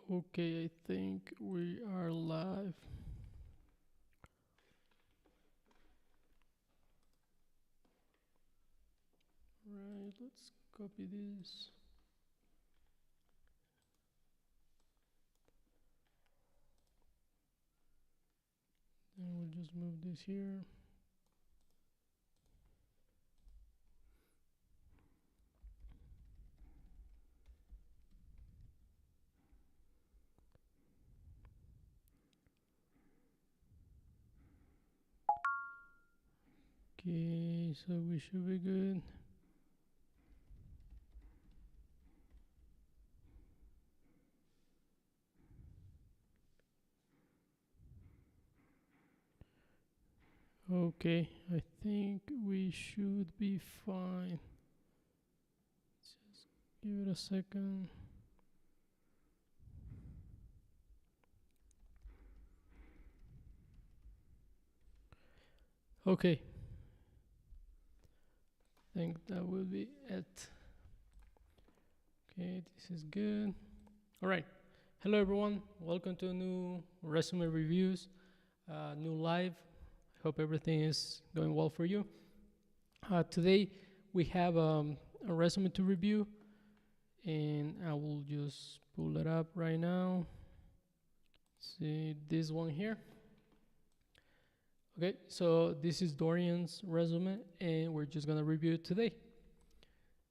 Okay, I think we are live. Right, let's copy this. And we'll just move this here. Okay, so we should be good. Okay, I think we should be fine. Just give it a second. Okay, I think that will be it. Okay, this is good. All right. Hello, everyone. Welcome to a new resume reviews, new live. Hope everything is going well for you. Today we have a resume to review, and I will just pull it up right now. See this one here. Okay, so this is Dorian's resume, and we're just gonna review it today.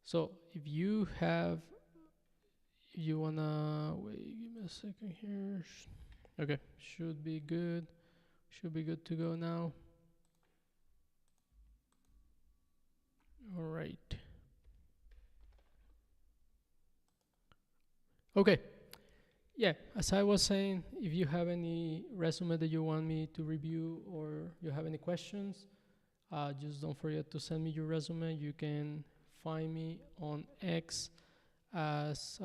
So if you have, if you wanna wait, give me a second here. Okay, should be good. Should be good to go now. All right. Okay. Yeah, as I was saying, if you have any resume that you want me to review or you have any questions, just don't forget to send me your resume. You can find me on X as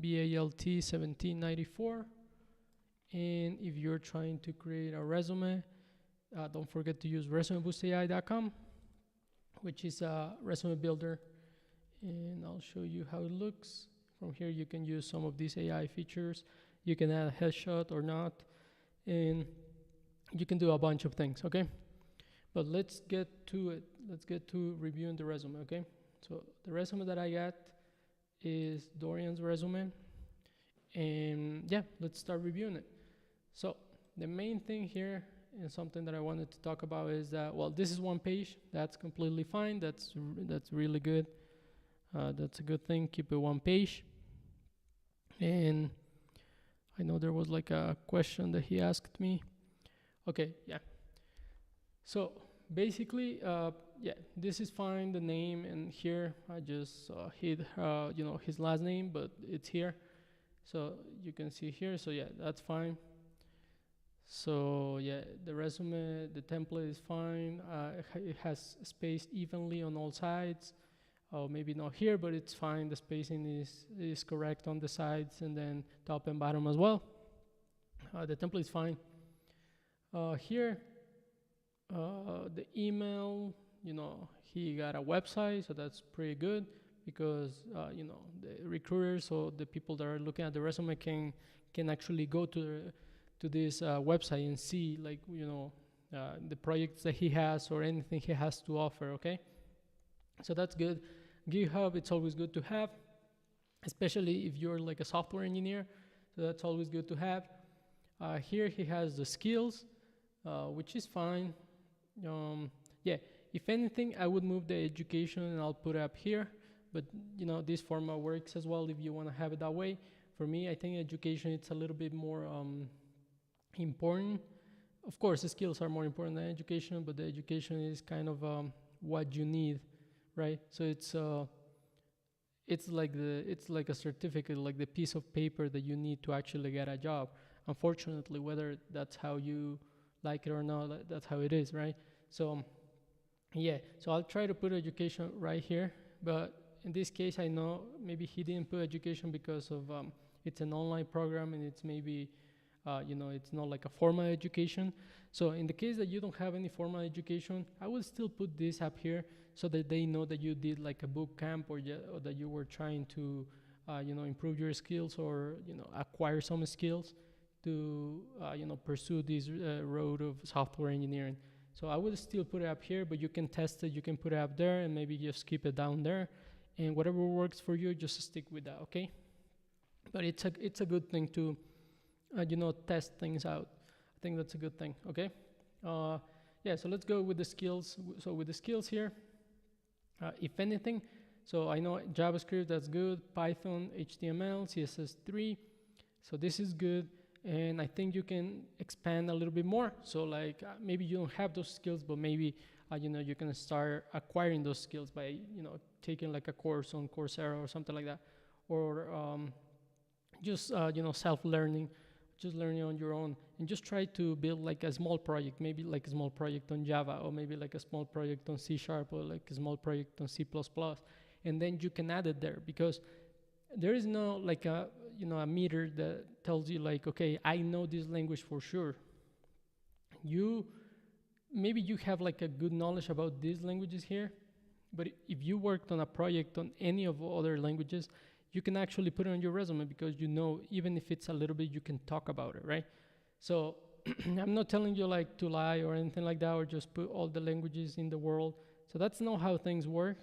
BALT1794. And if you're trying to create a resume, don't forget to use resumeboostai.com, which is a resume builder. And I'll show you how it looks. From here, you can use some of these AI features. You can add a headshot or not, and you can do a bunch of things, okay? But let's get to it. Let's get to reviewing the resume, okay? So the resume that I got is Dorian's resume, and yeah, let's start reviewing it. So the main thing here and something that I wanted to talk about is that, well, this is one page. That's completely fine. That's really good. That's a good thing. Keep it one page. And I know there was like a question that he asked me. Okay, yeah. So basically, yeah, this is fine. The name, and here I just hid, his last name, but it's here. So you can see here. So yeah, that's fine. So yeah, the resume, the template is fine. It has spaced evenly on all sides. Oh, maybe not here, but it's fine. The spacing is correct on the sides and then top and bottom as well. The template is fine. Here, the email, he got a website, so that's pretty good because, the recruiters or the people that are looking at the resume can actually go to this website and see, like, the projects that he has or anything he has to offer, okay? So that's good. GitHub, it's always good to have, especially if you're like a software engineer. So that's always good to have. Here he has the skills, which is fine. Yeah, if anything, I would move the education and I'll put it up here. But this format works as well if you want to have it that way. For me, I think education it's a little bit more important. Of course, the skills are more important than education, but the education is kind of what you need, right? So it's like a certificate, like the piece of paper that you need to actually get a job. Unfortunately, whether that's how you like it or not, that's how it is, right? So yeah, so I'll try to put education right here, but in this case, I know maybe he didn't put education because of it's an online program and it's maybe it's not like a formal education. So in the case that you don't have any formal education, I will still put this up here so that they know that you did like a boot camp or that you were trying to improve your skills or acquire some skills to pursue this road of software engineering. So I would still put it up here, but you can test it. You can put it up there, and maybe just keep it down there. And whatever works for you, just stick with that, okay? But it's a good thing to test things out. I think that's a good thing, okay? Yeah, so let's go with the skills. So with the skills here, if anything, so I know JavaScript, that's good. Python, HTML, CSS3. So this is good. And I think you can expand a little bit more. So like maybe you don't have those skills, but maybe you can start acquiring those skills by taking like a course on Coursera or something like that, or just self-learning, just learning on your own, and just try to build like a small project, maybe like a small project on Java, or maybe like a small project on C#, or like a small project on C++, and then you can add it there, because there is no like a meter that tells you like, okay, I know this language for sure. Maybe you have like a good knowledge about these languages here, but if you worked on a project on any of other languages, you can actually put it on your resume, because even if it's a little bit, you can talk about it, right? So I'm not telling you like to lie or anything like that, or just put all the languages in the world. So that's not how things work.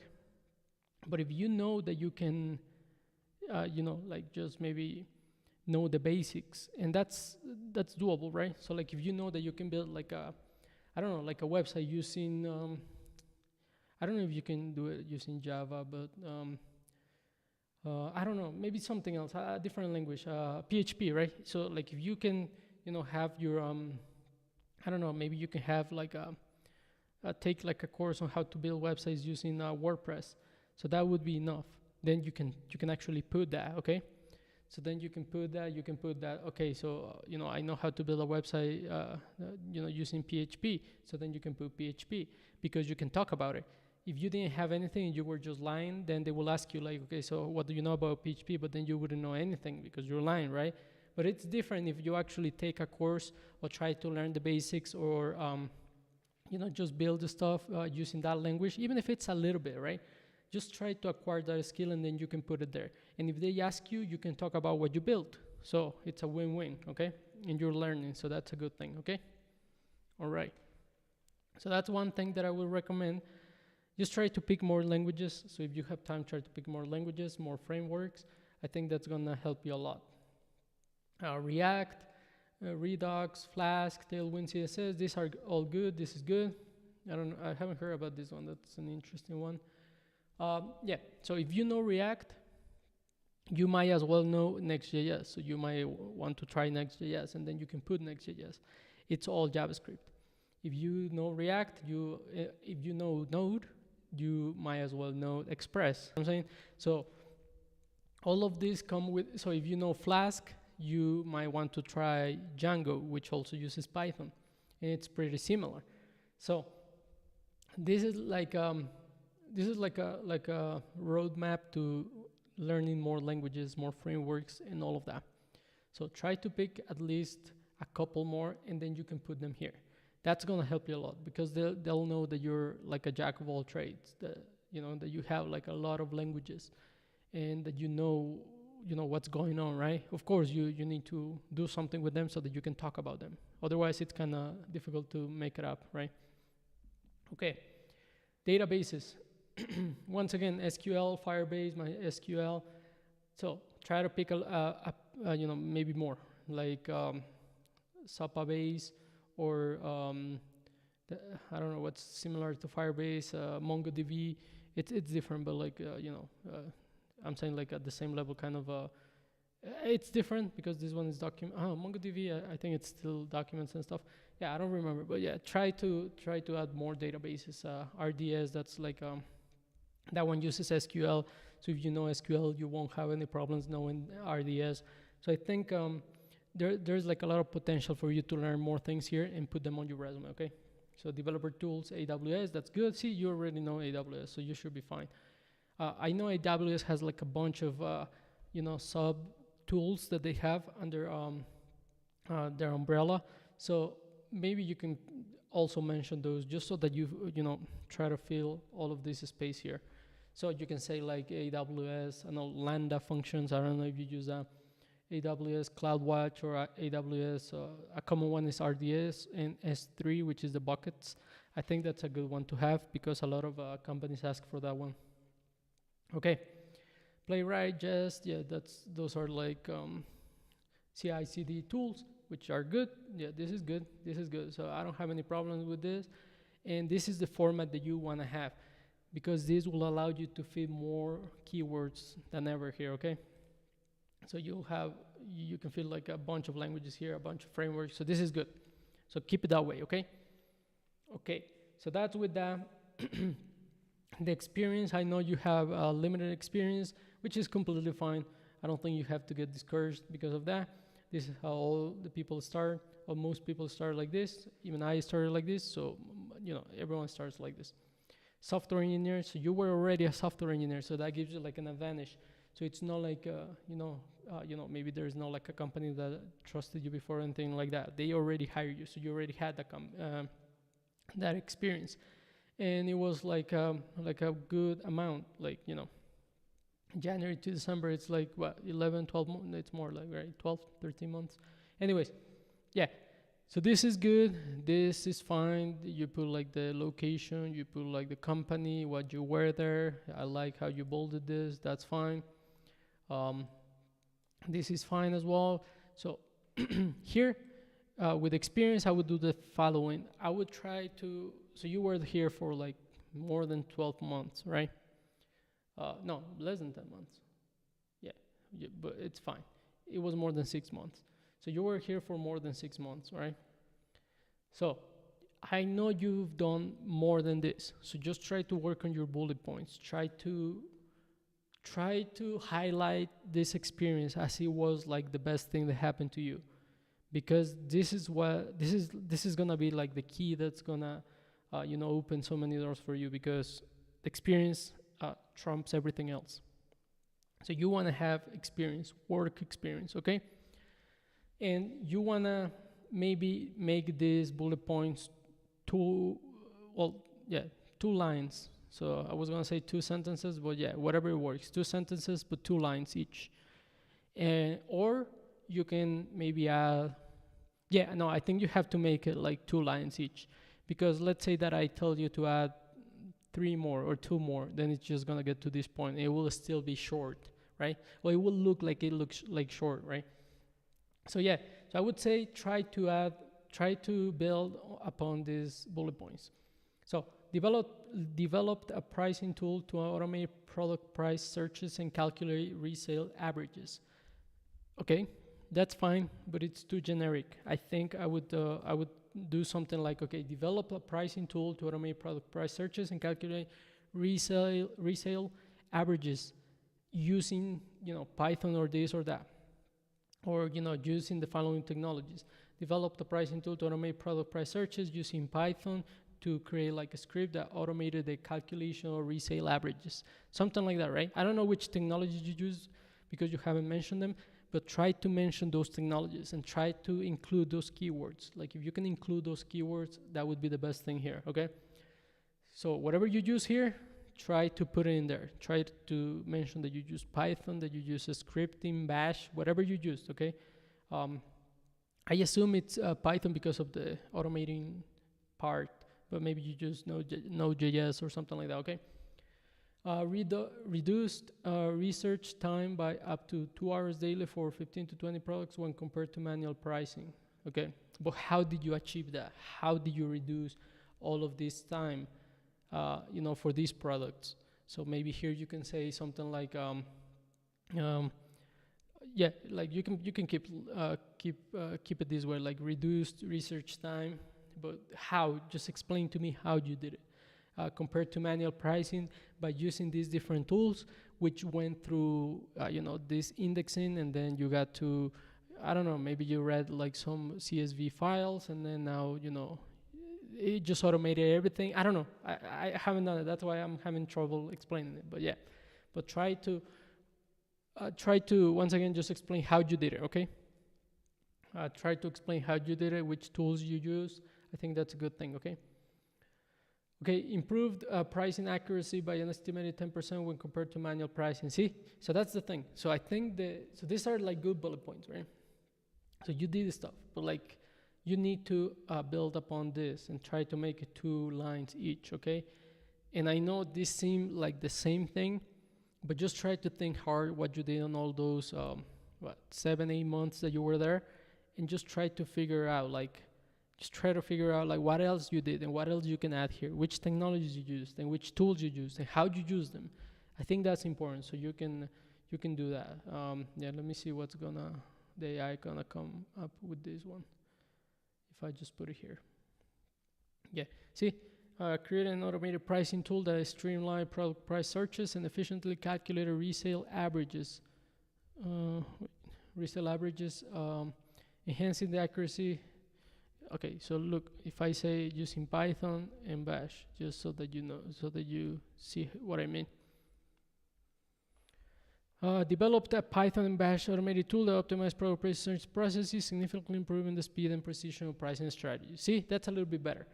But if you know that you can, like just maybe know the basics, and that's doable, right? So like if you know that you can build like a website using, I don't know if you can do it using Java, but I don't know, maybe something else, a different language, PHP, right? So like if you can, have your, I don't know, maybe you can have like take like a course on how to build websites using WordPress. So that would be enough. Then you can actually put that, okay? So then you can put that, okay, so, I know how to build a website, using PHP. So then you can put PHP, because you can talk about it. If you didn't have anything and you were just lying, then they will ask you like, okay, so what do you know about PHP? But then you wouldn't know anything because you're lying, right? But it's different if you actually take a course or try to learn the basics, or, just build the stuff using that language, even if it's a little bit, right? Just try to acquire that skill, and then you can put it there. And if they ask you, you can talk about what you built. So it's a win-win, okay? And you're learning, so that's a good thing, okay? All right. So that's one thing that I would recommend. Just try to pick more languages. So if you have time, try to pick more languages, more frameworks. I think that's gonna help you a lot. React, Redux, Flask, Tailwind CSS, these are all good. This is good. I haven't heard about this one. That's an interesting one. Yeah, so if you know React, you might as well know Next.js. So you might want to try Next.js, and then you can put Next.js. It's all JavaScript. If you know React, if you know Node, you might as well know Express. I'm saying, so all of these come with, so if you know Flask, you might want to try Django, which also uses Python, and it's pretty similar. So this is like a roadmap to learning more languages, more frameworks, and all of that. So try to pick at least a couple more, and then you can put them here. That's gonna help you a lot, because they'll know that you're like a jack of all trades, that you have like a lot of languages, and that you know what's going on, right? Of course, you need to do something with them so that you can talk about them. Otherwise, it's kind of difficult to make it up, right? Okay, databases. Once again, SQL, Firebase, MySQL. So try to pick maybe more, like Supabase, or I don't know what's similar to Firebase, MongoDB. It's different, but like I'm saying like at the same level, kind of. It's different because this one is MongoDB. I think it's still documents and stuff. Yeah, I don't remember, but yeah, try to add more databases. RDS, that's like that one uses SQL. So if you know SQL, you won't have any problems knowing RDS. So I think there's like a lot of potential for you to learn more things here and put them on your resume, okay? So developer tools, AWS, that's good. See, you already know AWS, so you should be fine. I know AWS has like a bunch of, sub tools that they have under their umbrella. So maybe you can also mention those, just so that you try to fill all of this space here. So you can say like AWS, I know Lambda functions. I don't know if you use AWS CloudWatch or AWS. A common one is RDS and S3, which is the buckets. I think that's a good one to have because a lot of companies ask for that one. Okay, Playwright, Jest, yeah, those are like CI/CD tools, which are good. Yeah, this is good. This is good. So I don't have any problems with this. And this is the format that you want to have, because this will allow you to fit more keywords than ever here, okay? So you can fit like a bunch of languages here, a bunch of frameworks. So this is good. So keep it that way, okay? Okay, so that's with that. The experience, I know you have a limited experience, which is completely fine. I don't think you have to get discouraged because of that. This is how all the people start, or most people start like this. Even I started like this, so everyone starts like this. Software engineer, so you were already a software engineer, so that gives you like an advantage. So it's not like maybe there's not like a company that trusted you before or anything like that. They already hired you, so you already had that experience, and it was like a good amount, January to December, it's like what, 11, 12 months, it's more like, right, 12, 13 months. Anyways, yeah, so this is good, this is fine. You put like the location, you put like the company, what you wear there. I like how you bolded this, that's fine. This is fine as well. So here, with experience, I would do the following. I would try to, so you were here for like more than 12 months, right? No, less than 10 months. Yeah, but it's fine. It was more than 6 months. So you were here for more than 6 months, right? So I know you've done more than this. So just try to work on your bullet points. Try to highlight this experience as it was like the best thing that happened to you, because this is gonna be like the key that's gonna open so many doors for you, because experience trumps everything else. So you want to have experience, work experience, okay? And you want to maybe make these bullet points two lines. So I was going to say 2 sentences, but yeah, whatever works. 2 sentences, but 2 lines each. Or you can maybe add, I think you have to make it like 2 lines each. Because let's say that I tell you to add 3 more or 2 more, then it's just gonna get to this point. It will still be short, right? Well, it will look like it looks like short, right? So yeah, so I would say try to build upon these bullet points. So developed a pricing tool to automate product price searches and calculate resale averages. Okay, that's fine, but it's too generic. I think I would do something like, okay, develop a pricing tool to automate product price searches and calculate resale averages using Python or this or that, or using the following technologies. Develop the pricing tool to automate product price searches using Python to create like a script that automated the calculation of resale averages, something like that, right? I don't know which technologies you use because you haven't mentioned them, but try to mention those technologies and try to include those keywords. Like if you can include those keywords, that would be the best thing here, okay? So whatever you use here, try to put it in there. Try to mention that you use Python, that you use a scripting, Bash, whatever you use, okay? I assume it's Python because of the automating part, but maybe you use Node.js or something like that, okay? Reduced research time by up to 2 hours daily for 15 to 20 products when compared to manual pricing, okay? But how did you achieve that? How did you reduce all of this time, for these products? So maybe here you can say something like, like you can keep it this way, like reduced research time, but how? Just explain to me how you did it. Compared to manual pricing by using these different tools, which went through, this indexing, and then you got to, I don't know, maybe you read like some CSV files, and then now, it just automated everything. I don't know. I haven't done it. That's why I'm having trouble explaining it. But yeah, but try to once again just explain how you did it. Okay. Try to explain how you did it, which tools you use. I think that's a good thing. Okay. Okay, improved pricing accuracy by an estimated 10% when compared to manual pricing. See, so that's the thing. So I think so these are like good bullet points, right? So you did stuff, but like you need to build upon this and try to make it 2 lines each, okay? And I know this seemed like the same thing, but just try to think hard what you did on all those 7-8 months that you were there, and just try to figure out like what else you did and what else you can add here, which technologies you used and which tools you used and how you use them. I think that's important, so you can do that. Yeah, let me see what's the AI gonna come up with this one. If I just put it here, yeah, see. Create an automated pricing tool that streamlines product price searches and efficiently calculate resale averages. Enhancing the accuracy. Okay, so look, if I say using Python and Bash, just so that you know, so that you see what I mean. Developed a Python and Bash automated tool that optimizes product price search processes, significantly improving the speed and precision of pricing strategy. See, that's a little bit better.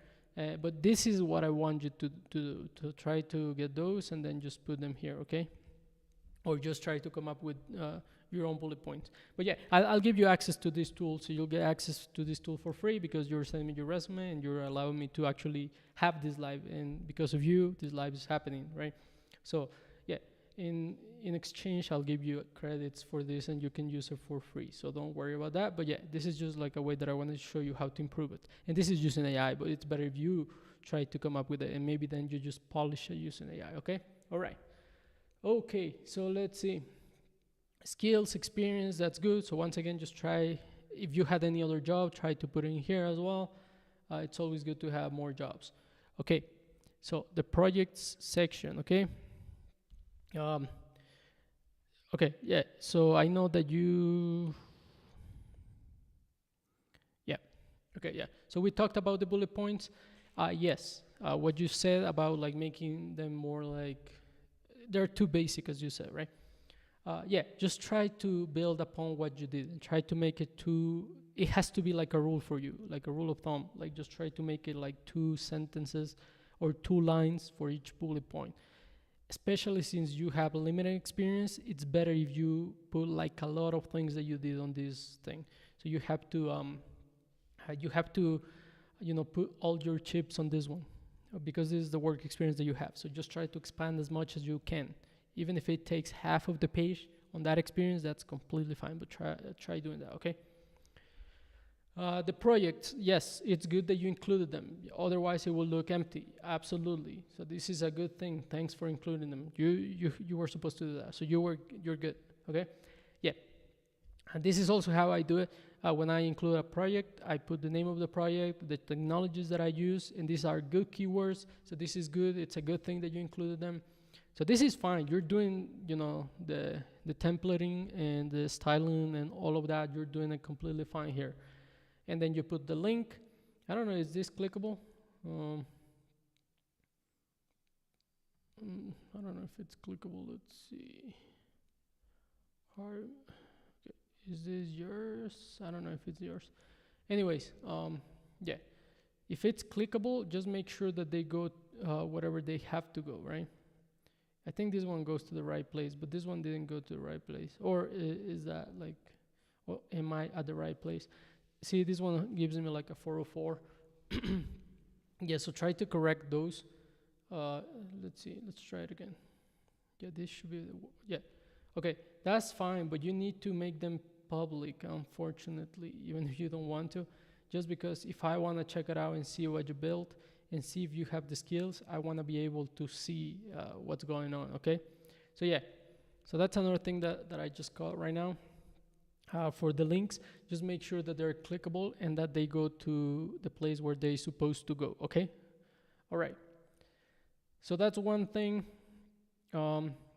But this is what I want you to try to get those and then just put them here, okay? Or just try to come up with your own bullet points. But yeah, I'll give you access to this tool, so you'll get access to this tool for free because you're sending me your resume and you're allowing me to actually have this live, and because of you, this live is happening, right? So yeah, in exchange, I'll give you credits for this and you can use it for free. So don't worry about that. But yeah, this is just like a way that I wanted to show you how to improve it. And this is using AI, but it's better if you try to come up with it and maybe then you just polish it using AI, okay? All right. Okay, so let's see. Skills, experience, that's good. So once again, just try, if you had any other job, try to put it in here as well. It's always good to have more jobs. Okay, so the projects section, okay? Okay, yeah, so I know that so we talked about the bullet points. Yes, what you said about like making them more like, they're too basic as you said, right? Yeah, just try to build upon what you did and try to make it it has to be like a rule for you, like a rule of thumb. Like just try to make it like 2 sentences or 2 lines for each bullet point. Especially since you have limited experience, it's better if you put like a lot of things that you did on this thing. So you have to, put all your chips on this one because this is the work experience that you have. So just try to expand as much as you can. Even if it takes half of the page on that experience, that's completely fine, but try doing that, okay? The project, yes, it's good that you included them. Otherwise, it will look empty. Absolutely. So this is a good thing. Thanks for including them. You were supposed to do that. So you're good. Okay. Yeah. And this is also how I do it. When I include a project, I put the name of the project, the technologies that I use, and these are good keywords. So this is good. It's a good thing that you included them. So this is fine. You're doing, the templating and the styling and all of that. You're doing it completely fine here. And then you put the link. I don't know, is this clickable? I don't know if it's clickable. Let's see. Okay. Is this yours? I don't know if it's yours. Anyways, yeah. If it's clickable, just make sure that they go whatever they have to go, right? I think this one goes to the right place, but this one didn't go to the right place. Or is that like, am I at the right place? See, this one gives me like a 404. Yeah, so try to correct those. Let's see, let's try it again. Yeah, this should be, yeah. Okay, that's fine, but you need to make them public, unfortunately, even if you don't want to. Just because if I want to check it out and see what you built and see if you have the skills, I want to be able to see what's going on, okay? So yeah, so that's another thing that I just got right now. For the links, just make sure that they're clickable and that they go to the place where they're supposed to go, okay? All right. So that's one thing.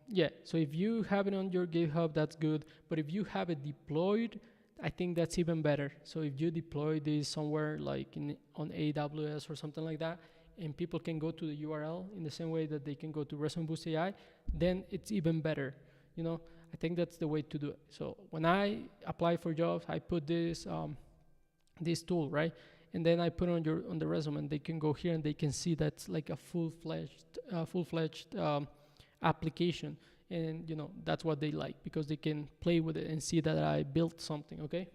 Yeah, so if you have it on your GitHub, that's good. But if you have it deployed, I think that's even better. So if you deploy this somewhere like on AWS or something like that, and people can go to the URL in the same way that they can go to Resume Boost AI, then it's even better, I think that's the way to do it. So when I apply for jobs, I put this this tool, right? and then I put on the resume, and they can go here and they can see that's like a full-fledged application, and that's what they like, because they can play with it and see that I built something. Okay,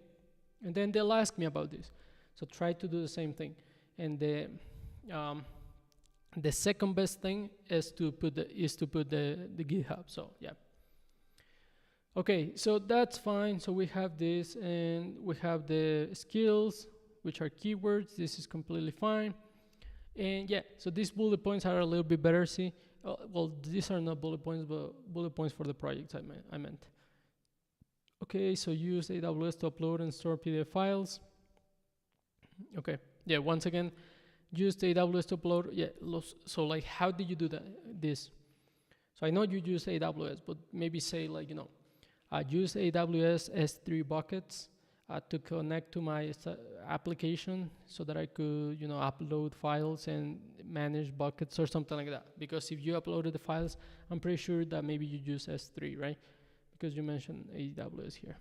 and then they'll ask me about this. So try to do the same thing. And the second best thing is to put the GitHub. So yeah. Okay, so that's fine. So we have this, and we have the skills, which are keywords. This is completely fine. And yeah, so these bullet points are a little bit better. See, well, these are not bullet points, but bullet points for the projects I meant. Okay, so use AWS to upload and store PDF files. Okay, yeah, once again, use the AWS to upload. Yeah, so like, how did you do this? So I know you use AWS, but maybe say like, I use AWS S3 buckets to connect to my application, so that I could, upload files and manage buckets or something like that. Because if you uploaded the files, I'm pretty sure that maybe you use S3, right? Because you mentioned AWS here.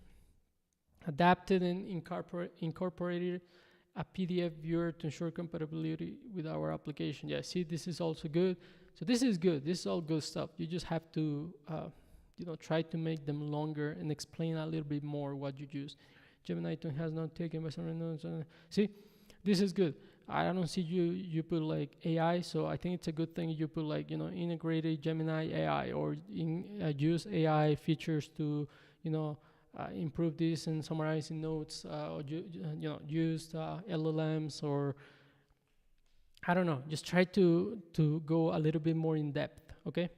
Adapted and incorporated a PDF viewer to ensure compatibility with our application. Yeah, see, this is also good. So this is good. This is all good stuff. You just have to, try to make them longer and explain a little bit more what you use. Gemini 2 has not taken by some notes. See, this is good. I don't see you put like AI, so I think it's a good thing you put like, integrated Gemini AI, or use AI features to, improve this and summarize in notes, or use LLMs, or I don't know, just try to go a little bit more in depth. Okay,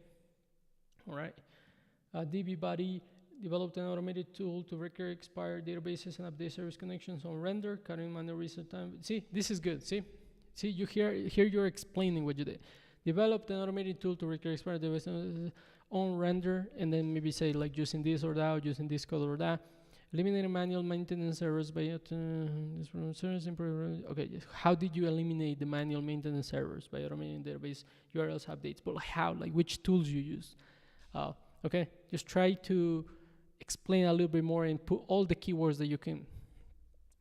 all right. DBBuddy developed an automated tool to record expired databases and update service connections on render, cutting manual reset time. See, this is good. See, you here you're explaining what you did. Developed an automated tool to record expired databases on render, and then maybe say like using this or that, or using this code or that. Eliminating manual maintenance errors by okay, how did you eliminate the manual maintenance errors by automating database URLs updates? But how, like which tools you use? Okay, just try to explain a little bit more and put all the keywords that you can.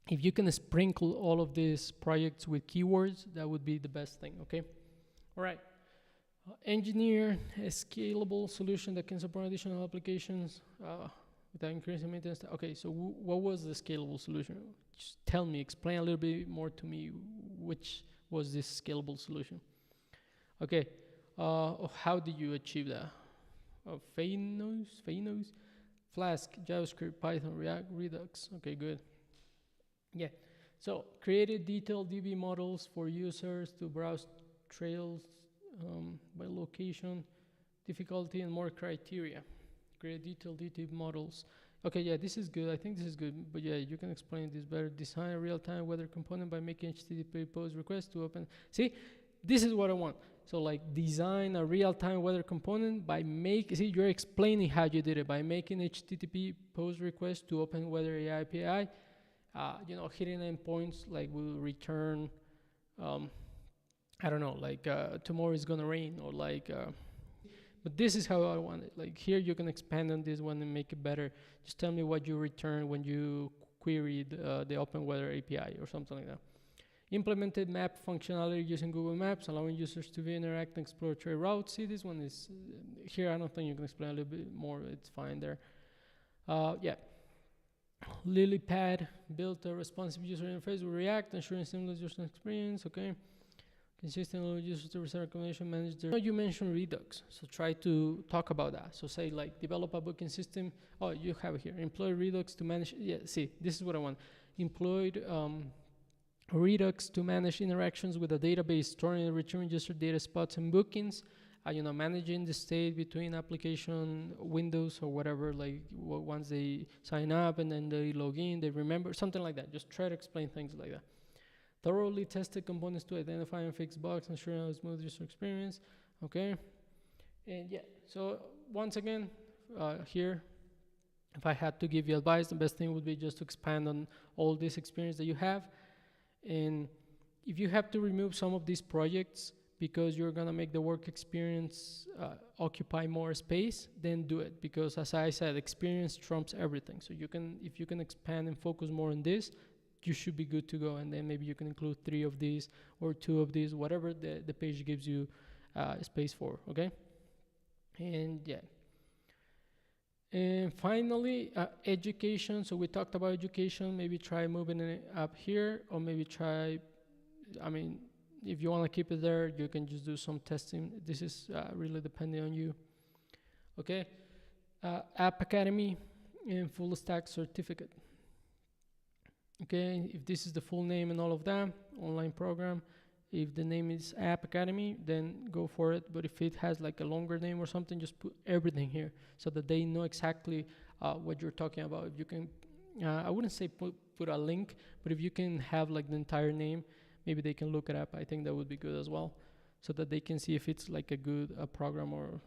If you can sprinkle all of these projects with keywords, that would be the best thing. Okay, all right. Engineer a scalable solution that can support additional applications without increasing maintenance. Okay, so what was the scalable solution? Just tell me, explain a little bit more to me, which was this scalable solution? Okay, how did you achieve that? Phanos, Flask, JavaScript, Python, React, Redux. Okay, good. Yeah, so created detailed DB models for users to browse trails by location, difficulty, and more criteria. Create detailed DB models. Okay, yeah, this is good. I think this is good, but yeah, you can explain this better. Design a real-time weather component by making HTTP post request to open. See, this is what I want. So like design a real-time weather component by see, you're explaining how you did it by making HTTP post request to open weather AI API. Hidden endpoints like will return, I don't know, like tomorrow is gonna rain, or like, but this is how I want it. Like here you can expand on this one and make it better. Just tell me what you return when you queried the open weather API or something like that. Implemented map functionality using Google Maps, allowing users to view, interact, and explore trade routes. See, this one is here. I don't think you can explain a little bit more. It's fine there. Yeah. Lilypad built a responsive user interface with React, ensuring seamless user experience. Okay. Consistent users to receive recommendation, manage their. You mentioned Redux, so try to talk about that. So say like develop a booking system. Oh, you have it here. Employ Redux to manage. Yeah. See, this is what I want. Employed. Redux to manage interactions with a database, storing and retrieving user data spots and bookings, managing the state between application windows or whatever, like once they sign up and then they log in, they remember, something like that. Just try to explain things like that. Thoroughly tested components to identify and fix bugs, ensuring a smooth user experience. Okay. And yeah, so once again, here, if I had to give you advice, the best thing would be just to expand on all this experience that you have. And if you have to remove some of these projects because you're gonna make the work experience occupy more space, then do it. Because as I said, experience trumps everything. So if you can expand and focus more on this, you should be good to go. And then maybe you can include 3 of these or 2 of these, whatever the page gives you space for. Okay. And yeah. And finally, education. So we talked about education. Maybe try moving it up here, or maybe try, I mean, if you want to keep it there, you can just do some testing. This is really depending on you. Okay. App Academy and full stack certificate. Okay, if this is the full name and all of that, online program. If the name is App Academy, then go for it. But if it has like a longer name or something, just put everything here so that they know exactly what you're talking about. If you can, I wouldn't say put a link, but if you can have like the entire name, maybe they can look it up. I think that would be good as well, so that they can see if it's like a good program, or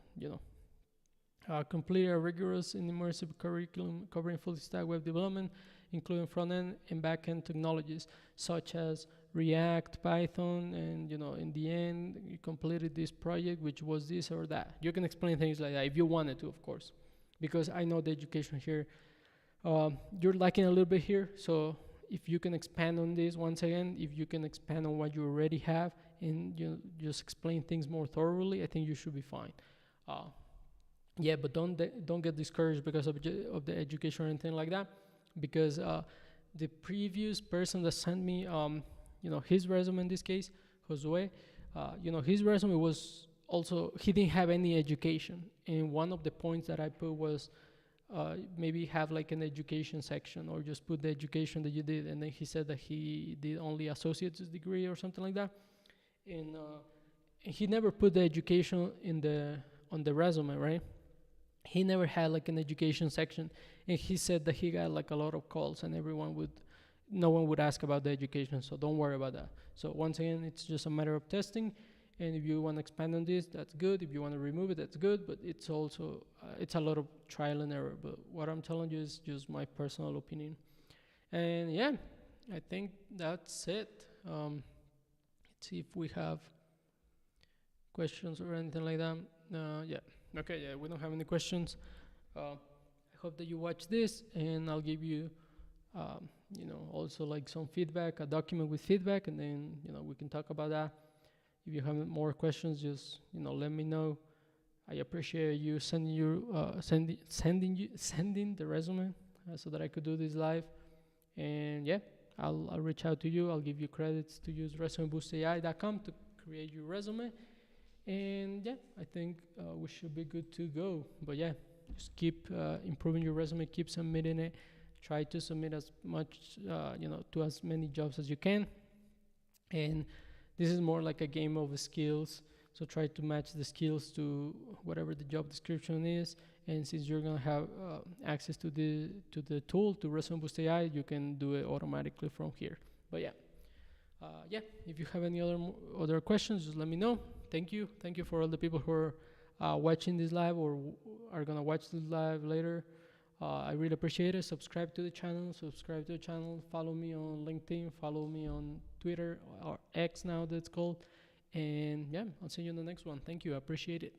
complete a rigorous and immersive curriculum covering full stack web development, including front-end and back-end technologies such as React, Python, and in the end you completed this project, which was this or that. You can explain things like that if you wanted to, of course, because I know the education here, you're lacking a little bit here. So if you can expand on this, once again, if you can expand on what you already have and just explain things more thoroughly, I think you should be fine. Yeah, but don't get discouraged because of the education or anything like that, because the previous person that sent me his resume, in this case Josue, his resume was also, he didn't have any education, and one of the points that I put was maybe have like an education section, or just put the education that you did. And then he said that he did only associate's degree or something like that, and he never put the education on the resume, right? He never had like an education section, and he said that he got like a lot of calls, and no one would ask about the education. So don't worry about that. So once again, it's just a matter of testing, and if you want to expand on this, that's good. If you want to remove it, that's good. But it's also it's a lot of trial and error. But what I'm telling you is just my personal opinion. And yeah, I think that's it. Let's see if we have questions or anything like that. Yeah. Okay, yeah, we don't have any questions. I hope that you watch this, and I'll give you, also like some feedback, a document with feedback, and then, we can talk about that. If you have more questions, just, let me know. I appreciate you sending the resume so that I could do this live. And yeah, I'll reach out to you. I'll give you credits to use resumeboostai.com to create your resume. And yeah, I think we should be good to go. But yeah, just keep improving your resume, keep submitting it. Try to submit as much, to as many jobs as you can. And this is more like a game of skills. So try to match the skills to whatever the job description is. And since you're gonna have access to the tool, to Resume Boost AI, you can do it automatically from here. But yeah. If you have any other questions, just let me know. Thank you for all the people who are watching this live or are gonna watch this live later. I really appreciate it. Subscribe to the channel. Follow me on LinkedIn. Follow me on Twitter, or X now that's called. And yeah, I'll see you in the next one. Thank you. I appreciate it.